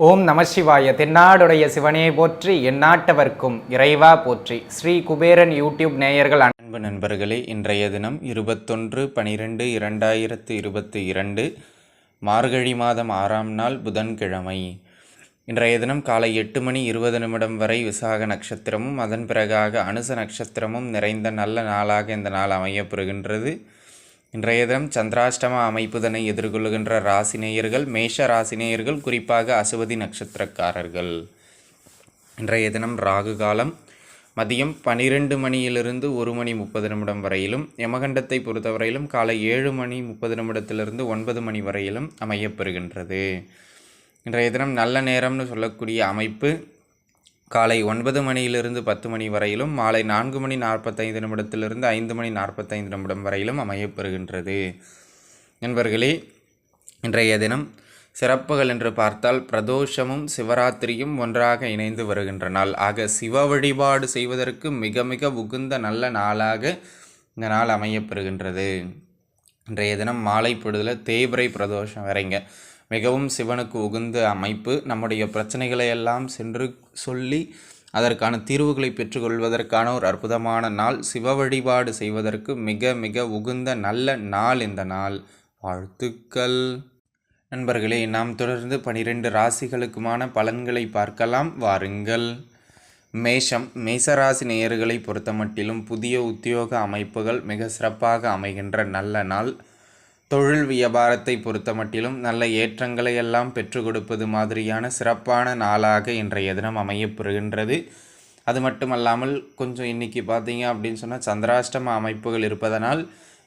ஓம் நம சிவாய. தென்னாடுடைய சிவனே போற்றி, எந்நாட்டவர்க்கும் இறைவா போற்றி. ஸ்ரீ குபேரன் யூடியூப் நேயர்கள் அன்பு நண்பர்களே, இன்றைய தினம் 21/12/2022 மார்கழி மாதம் 6ஆம் நாள் புதன்கிழமை. இன்றைய தினம் காலை 8:20 வரை விசாக நட்சத்திரமும் அதன் பிறகாக அனுச நட்சத்திரமும் நிறைந்த நல்ல நாளாக இந்த நாள் அமையப்பெறுகின்றது. இன்றைய தினம் சந்திராஷ்டம அமைப்புதனை எதிர்கொள்கின்ற ராசினேயர்கள் மேஷ ராசினேயர்கள், குறிப்பாக அசுவதி நட்சத்திரக்காரர்கள். இன்றைய தினம் ராகு காலம் மதியம் 12 மணியிலிருந்து 1:30 வரையிலும், யமகண்டத்தை பொறுத்தவரையிலும் காலை 7:30 9 மணி வரையிலும் அமையப்பெறுகின்றது. இன்றைய தினம் நல்ல நேரம்னு சொல்லக்கூடிய அமைப்பு காலை 9 மணியிலிருந்து 10 மணி வரையிலும், மாலை 4:45 5:45 வரையிலும் அமையப்பெறுகின்றது. நண்பர்களே, இன்றைய தினம் சிறப்புகள் என்று பார்த்தால் பிரதோஷமும் சிவராத்திரியும் ஒன்றாக இணைந்து வருகின்ற நாள். ஆக சிவ வழிபாடு செய்வதற்கு மிக மிக உகுந்த நல்ல நாளாக இந்த நாள் அமையப்பெறுகின்றது. இன்றைய தினம் மாலை பொழுதில் தேய்பிறை பிரதோஷம் வரைங்க மிகவும் சிவனுக்கு உகுந்த அமைப்பு. நம்முடைய பிரச்சனைகளை எல்லாம் சென்று சொல்லி அதற்கான தீர்வுகளை பெற்றுக்கொள்வதற்கான ஒரு அற்புதமான நாள். சிவ வழிபாடு செய்வதற்கு மிக மிக உகுந்த நல்ல நாள் இந்த நாள். வாழ்த்துக்கள் நண்பர்களே. நாம் தொடர்ந்து 12 ராசிகளுக்குமான பலன்களை பார்க்கலாம் வாருங்கள். மேஷம். மேசராசி நேயர்களை பொறுத்தமட்டிலும் புதிய உத்தியோக அமைப்புகள் மிக சிறப்பாக அமைகின்ற நல்ல நாள். தொழில் வியாபாரத்தை பொறுத்தமட்டிலும் நல்ல ஏற்றங்களை எல்லாம் பெற்றுக் கொடுப்பது மாதிரியான சிறப்பான நாளாக இன்றைய தினம் அமையப்பெறுகின்றது. அது மட்டுமல்லாமல் கொஞ்சம் இன்றைக்கி பார்த்தீங்க அப்படின்னு சொன்னால் சந்திராஷ்டம அமைப்புகள் இருப்பதனால்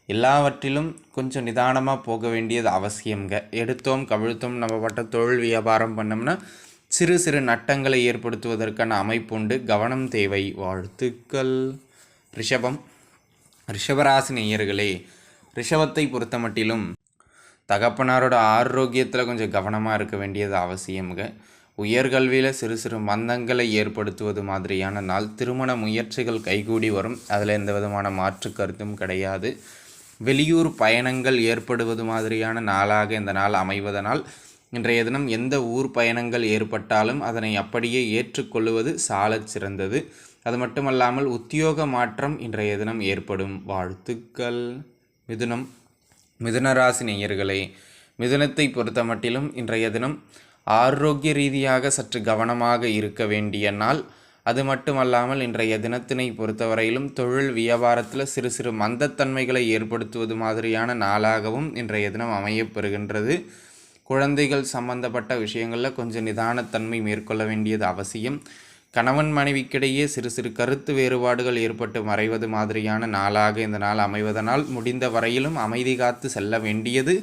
எல்லாவற்றிலும் கொஞ்சம் நிதானமாக போக வேண்டியது அவசியங்க. எடுத்தோம் கவிழ்த்தோம் நம்ம பட்ட தொழில் வியாபாரம் பண்ணோம்னா சிறு சிறு நட்டங்களை ஏற்படுத்துவதற்கான அமைப்பு உண்டு, கவனம் தேவை. வாழ்த்துக்கள். ரிஷபம். ரிஷபராசி நேயர்களே, ரிஷபத்தை பொறுத்த மட்டிலும் தகப்பனாரோட ஆரோக்கியத்தில் கொஞ்சம் கவனமாக இருக்க வேண்டியது அவசியம்ங்க. உயர்கல்வியில் சிறு சிறு மந்தங்களை ஏற்படுத்துவது மாதிரியான நாள். திருமண முயற்சிகள் கைகூடி வரும், அதில் எந்த விதமான மாற்று கருத்தும் கிடையாது. வெளியூர் பயணங்கள் ஏற்படுவது மாதிரியான நாளாக இந்த நாள் அமைவதனால் இன்றைய தினம் எந்த ஊர் பயணங்கள் ஏற்பட்டாலும் அதனை அப்படியே ஏற்றுக்கொள்வது சாலச் சிறந்தது. அது மட்டுமல்லாமல் உத்தியோக மாற்றம் இன்றைய தினம் ஏற்படும். வாழ்த்துக்கள். மிதுனம். மிதுனராசி நேயர்களே, மிதுனத்தை பொறுத்த மட்டிலும் இன்றைய தினம் ஆரோக்கிய ரீதியாக சற்று கவனமாக இருக்க வேண்டிய நாள். அது மட்டுமல்லாமல் இன்றைய தினத்தினை பொறுத்தவரையிலும் தொழில் வியாபாரத்தில் சிறு சிறு மந்தத்தன்மைகளை ஏற்படுத்துவது மாதிரியான நாளாகவும் இன்றைய தினம் அமையப்பெறுகின்றது. குழந்தைகள் சம்பந்தப்பட்ட விஷயங்களில் கொஞ்சம் நிதானத்தன்மை மேற்கொள்ள வேண்டியது அவசியம். கணவன் மனைவிக்கிடையே சிறு சிறு கருத்து வேறுபாடுகள் ஏற்பட்டு மறைவது மாதிரியான நாளாக இந்த நாள் அமைவதனால் முடிந்த வரையிலும் அமைதி காத்து செல்ல வேண்டியது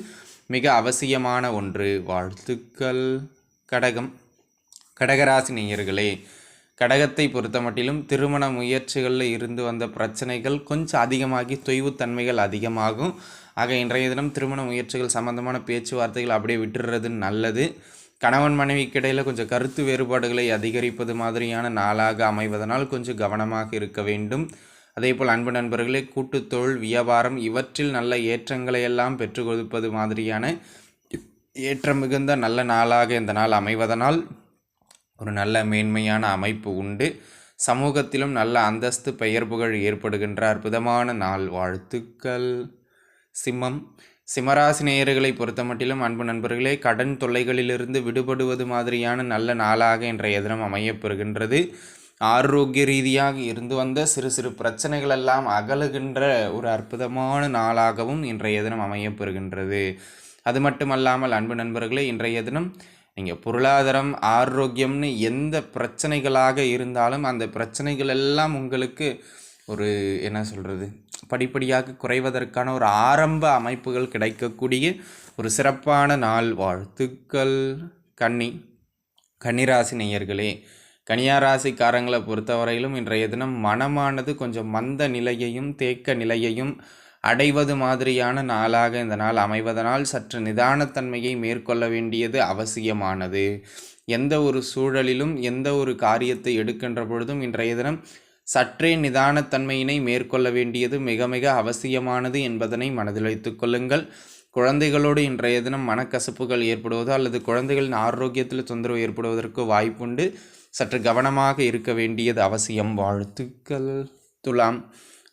மிக அவசியமான ஒன்று. வாழ்த்துக்கள். கடகம். கடகராசி நேயர்களே, கடகத்தை பொறுத்த மட்டிலும் திருமண முயற்சிகளில் இருந்து வந்த பிரச்சனைகள் கொஞ்சம் அதிகமாகி தொய்வுத்தன்மைகள் அதிகமாகும். ஆக இன்றைய தினம் திருமண முயற்சிகள் சம்பந்தமான பேச்சுவார்த்தைகள் அப்படியே விட்டுறது நல்லது. கணவன் மனைவிக்கிடையில் கொஞ்சம் கருத்து வேறுபாடுகளை அதிகரிப்பது மாதிரியான நாளாக அமைவதனால் கொஞ்சம் கவனமாக இருக்க வேண்டும். அதேபோல் அன்பு நண்பர்களே, கூட்டுத் தொழில் வியாபாரம் இவற்றில் நல்ல ஏற்றங்களை எல்லாம் பெற்றுக் கொடுப்பது மாதிரியான ஏற்றம் மிகுந்த நல்ல நாளாக இந்த நாள் அமைவதனால் ஒரு நல்ல மேன்மையான அமைப்பு உண்டு. சமூகத்திலும் நல்ல அந்தஸ்து பெயர் புகழ் ஏற்படுகின்ற அற்புதமான நாள். வாழ்த்துக்கள். சிம்மம். சிம்மராசி நேயர்களை பொறுத்த மட்டிலும் அன்பு நண்பர்களே, கடன் தொல்லைகளிலிருந்து விடுபடுவது மாதிரியான நல்ல நாளாக இன்றைய தினம் அமையப்பெறுகின்றது. ஆரோக்கிய ரீதியாக இருந்து வந்த சிறு சிறு பிரச்சனைகளெல்லாம் அகலுகின்ற ஒரு அற்புதமான நாளாகவும் இன்றைய தினம் அமையப்பெறுகின்றது. அது மட்டுமல்லாமல் அன்பு நண்பர்களே, இன்றைய தினம் நீங்கள் பொருளாதாரம் ஆரோக்கியம்னு எந்த பிரச்சனைகளாக இருந்தாலும் அந்த பிரச்சனைகள் எல்லாம் உங்களுக்கு ஒரு என்ன சொல்கிறது படிப்படியாக குறைவதற்கான ஒரு ஆரம்ப அமைப்புகள் கிடைக்கக்கூடிய ஒரு சிறப்பான நாள். வாழ்த்துக்கள். கன்னிராசி நேயர்களே, கன்னியாராசிக்காரங்களை பொறுத்தவரையிலும் இன்றைய தினம் மனமானது கொஞ்சம் மந்த நிலையையும் தேக்க நிலையையும் அடைவது மாதிரியான நாளாக இந்த நாள் அமைவதனால் சற்று நிதானத்தன்மையை மேற்கொள்ள வேண்டியது அவசியமானது. எந்த ஒரு சூழலிலும் எந்த ஒரு காரியத்தை எடுக்கின்ற பொழுதும் இன்றைய தினம் சற்றே நிதானத்தன்மையினை மேற்கொள்ள வேண்டியது மிக மிக அவசியமானது என்பதனை மனதில் வைத்துக் கொள்ளுங்கள். குழந்தைகளோடு இன்றைய தினம் மனக்கசப்புகள் ஏற்படுவதோ அல்லது குழந்தைகளின் ஆரோக்கியத்தில் தொந்தரவு ஏற்படுவதற்கு வாய்ப்புண்டு. சற்று கவனமாக இருக்க வேண்டியது அவசியம். வாழ்த்துக்கள்.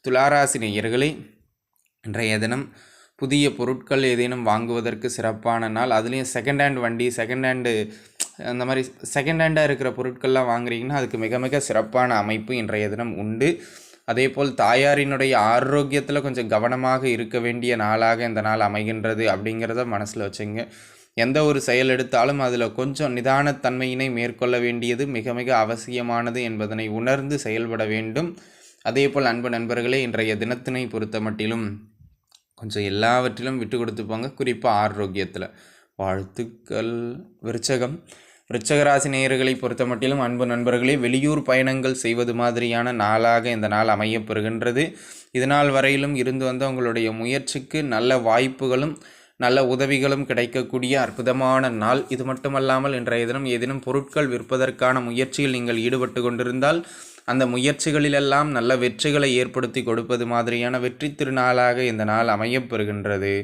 துளாராசி நேயர்களே, இன்றைய தினம் புதிய பொருட்கள் ஏதேனும் வாங்குவதற்கு சிறப்பான நாள். அதுலேயும் செகண்ட் ஹேண்ட் வண்டி, செகண்ட் ஹேண்டு அந்த மாதிரி செகண்ட் ஹேண்டாக இருக்கிற பொருட்கள்லாம் வாங்குறீங்கன்னா அதுக்கு மிக மிக சிறப்பான அமைப்பு இன்றைய தினம் உண்டு. அதேபோல் தாயாரினுடைய ஆரோக்கியத்தில் கொஞ்சம் கவனமாக இருக்க வேண்டிய நாளாக இந்த நாள் அமைகின்றது அப்படிங்கிறத மனசில் வச்சுங்க. எந்த ஒரு செயல் எடுத்தாலும் அதில் கொஞ்சம் நிதானத்தன்மையினை மேற்கொள்ள வேண்டியது மிக மிக அவசியமானது என்பதனை உணர்ந்து செயல்பட வேண்டும். அதேபோல் அன்பு நண்பர்களே, இன்றைய தினத்தினை பொறுத்த மட்டிலும் கொஞ்சம் எல்லாவற்றிலும் விட்டு கொடுத்துப்பாங்க, குறிப்பாக ஆரோக்கியத்தில். வாழ்த்துக்கள். விருச்சகராசி நேயர்களை பொறுத்த மட்டிலும் அன்பு நண்பர்களே, வெளியூர் பயணங்கள் செய்வது மாதிரியான நாளாக இந்த நாள் அமையப்பெறுகின்றது. இதனால் வரையிலும் இருந்து வந்த உங்களுடைய முயற்சிக்கு நல்ல வாய்ப்புகளும் நல்ல உதவிகளும் கிடைக்கக்கூடிய அற்புதமான நாள். இது மட்டுமல்லாமல் இன்றைய தினம் ஏதேனும் பொருட்கள் விற்பதற்கான முயற்சியில் நீங்கள் ஈடுபட்டு கொண்டிருந்தால் அந்த முயற்சிகளிலெல்லாம் நல்ல வெற்றிகளை ஏற்படுத்தி கொடுப்பது மாதிரியான வெற்றி திருநாளாக இந்த நாள் அமையப்பெறுகின்றது.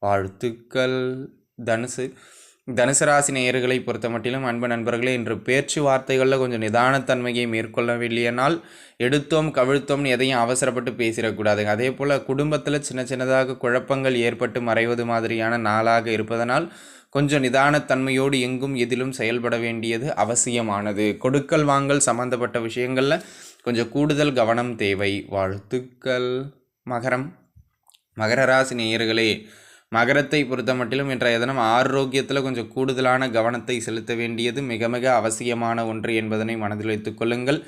வாழ்த்துக்கள். தனுசு ராசி நேயர்களை பொறுத்த மட்டிலும் அன்பு நண்பர்களே, இன்று பேச்சுவார்த்தைகளில் கொஞ்சம் நிதானத்தன்மையை மேற்கொள்ள வேண்டிய நாள். எடுத்தோம் கவிழ்த்தோம்னு எதையும் அவசரப்பட்டு பேசிடக்கூடாதுங்க. அதே போல் குடும்பத்தில் சின்ன சின்னதாக குழப்பங்கள் ஏற்பட்டு மறைவது மாதிரியான நாளாக இருப்பதனால் கொஞ்சம் நிதானத்தன்மையோடு எங்கும் எதிலும் செயல்பட வேண்டியது அவசியமானது. கொடுக்கல் வாங்கல் சம்பந்தப்பட்ட விஷயங்களில் கொஞ்சம் கூடுதல் கவனம் தேவை. வாழ்த்துக்கள். மகர ராசி நேயர்களே, மகரத்தை பொறுத்த மட்டிலும் இன்றைய தினம் ஆரோக்கியத்தில் கொஞ்சம் கூடுதலான கவனத்தை செலுத்த வேண்டியது மிக மிக அவசியமான ஒன்று என்பதனை மனதில் வைத்துக் கொள்ளுங்கள்.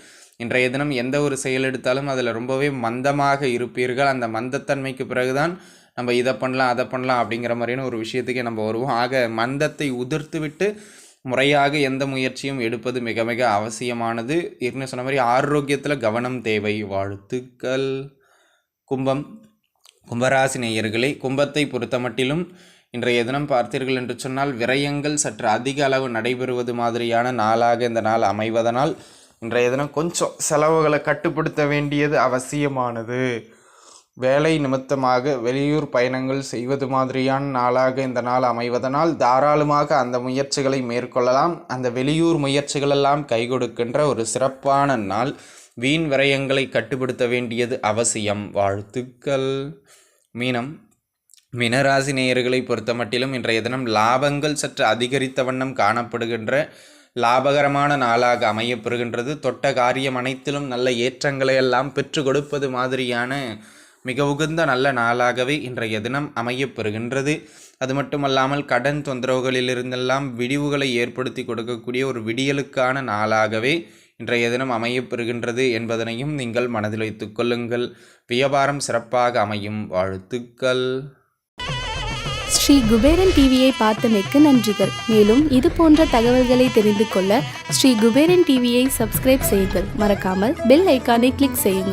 இன்றைய தினம் எந்த ஒரு செயல் எடுத்தாலும் அதில் ரொம்பவே மந்தமாக இருப்பீர்கள். அந்த மந்தத்தன்மைக்கு பிறகுதான் நம்ம இதை பண்ணலாம் அதை பண்ணலாம் அப்படிங்கிற மாதிரியான ஒரு விஷயத்துக்கே நம்ம வருவோம். ஆக மந்தத்தை உதிர்த்து விட்டு முறையாக எந்த முயற்சியும் எடுப்பது மிக மிக அவசியமானது. ஏற்கனவே சொன்ன மாதிரி ஆரோக்கியத்தில் கவனம் தேவை. வாழ்த்துக்கள். கும்பராசி நேயர்களே, கும்பத்தை பொறுத்த மட்டிலும் இன்றைய தினம் பார்த்தீர்கள் என்று சொன்னால் விரயங்கள் சற்று அதிக அளவு நடைபெறுவது மாதிரியான நாளாக இந்த நாள் அமைவதனால் இன்றைய தினம் கொஞ்சம் செலவுகளை கட்டுப்படுத்த வேண்டியது அவசியமானது. வேலை நிமித்தமாக வெளியூர் பயணங்கள் செய்வது மாதிரியான நாளாக இந்த நாள் அமைவதனால் தாராளமாக அந்த முயற்சிகளை மேற்கொள்ளலாம். அந்த வெளியூர் முயற்சிகளெல்லாம் கை கொடுக்கின்ற ஒரு சிறப்பான நாள். வீண் விரயங்களை கட்டுப்படுத்த வேண்டியது அவசியம். வாழ்த்துக்கள். மீனராசி நேயர்களை பொறுத்த மட்டிலும் இன்றைய தினம் லாபங்கள் சற்று அதிகரித்த வண்ணம் காணப்படுகின்ற லாபகரமான நாளாக அமையப்பெறுகின்றது. தொட்ட காரியம் அனைத்திலும் நல்ல ஏற்றங்களை எல்லாம் பெற்று கொடுப்பது மாதிரியான மிக உகந்த நல்ல நாளாகவே இன்றைய தினம் அமையப்பெறுகின்றது. அது மட்டுமல்லாமல் கடன் தொந்தரவுகளிலிருந்தெல்லாம் விடிவுகளை ஏற்படுத்தி கொடுக்கக்கூடிய ஒரு விடியலுக்கான நாளாகவே இன்றைய தினம் அமையப்பெறுகின்றது என்பதனையும் நீங்கள் மனதில் வைத்துக் கொள்ளுங்கள். வியாபாரம் சிறப்பாக அமையும். வாழ்த்துக்கள். ஸ்ரீ குபேரன் டிவியை பார்த்தமைக்கு நன்றிகள். மேலும் இது போன்ற தகவல்களை தெரிந்து கொள்ள ஸ்ரீ குபேரன் டிவியை சப்ஸ்கிரைப் செய்யுங்கள். மறக்காமல் பெல் ஐக்கானை கிளிக் செய்யுங்கள்.